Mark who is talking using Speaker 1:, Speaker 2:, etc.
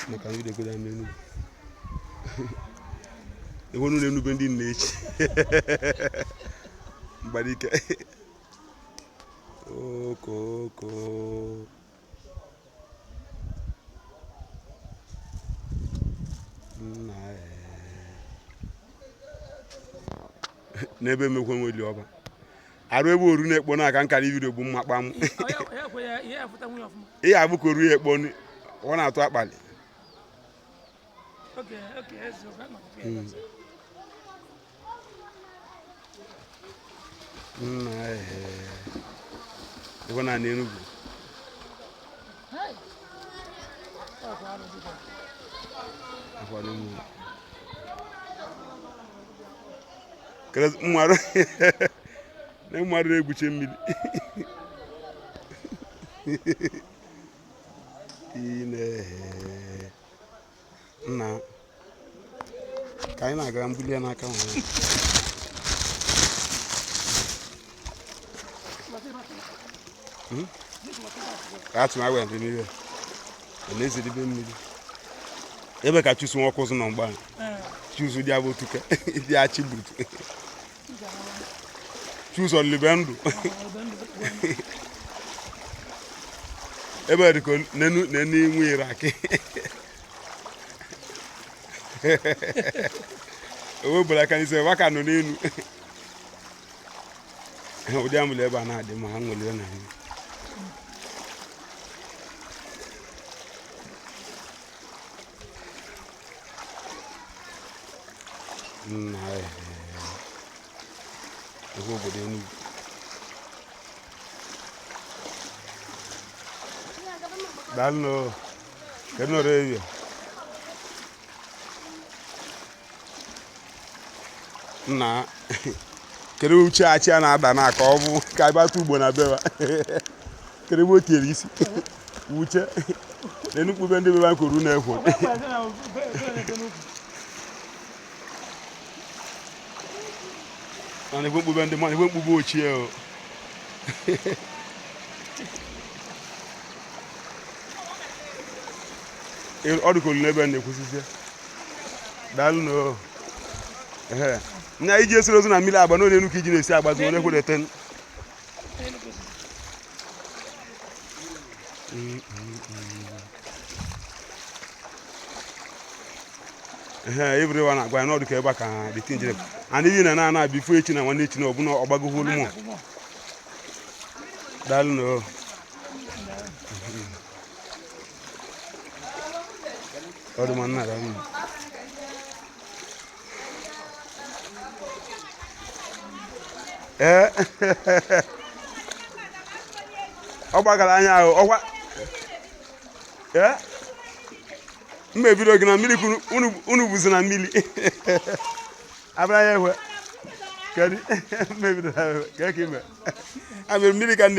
Speaker 1: maka video go down n'Enugwu. Ewo nu n'Enugwu ndị nnechi. Mbadike. Oko. N'ebe emekwe nweli ọba. Arụ ebe oru na-ekpo na aka nkari video bụ mmakpa m. Ihe abụ ka oru ekpo ọ na-atụ akpali. Ego na n'Enugwu. Kere mmadụ na mmadụ na-egbuche mmiri. Nna ka anyị na-aga mbuli ya n'aka nwere. Atụ ma ndị mmiri. Na-ezi dibe mmiri. Ebe ka chusu nwoke ụzụ nọ mgba. Chusu dị abụ tuke, dị achị brutu. Chusu libe ndụ. Ebe dị ko nenu nwe Iraki. Owe bụla ka nise waka nọ n'enu. Ụdị amụla ebe a na-adị ma ha nwere na ya. Obodo Enugwu. Dalno. Kedu reyo? Nna. Kedu uche achị a na-ada na aka ọ bụ ka ebe atụ ugbo na bewa. Kedu ebe o tiere isi? Uche. N'Enugwu be ndị beba nkoru na-ekwo. And if we bend the money, we go chill. All the cool never in the position. Dalno. Now, you just lose a mila, but no, you kitchen is about to go to 10. Everyone going out to care back and the thing. And even an before each and one each no obago more. Dalno. Other man, Obagalanya, or what? Yeah? Maybe they're going to milk Unubus and a milli. Maybe I will milk. I will milk.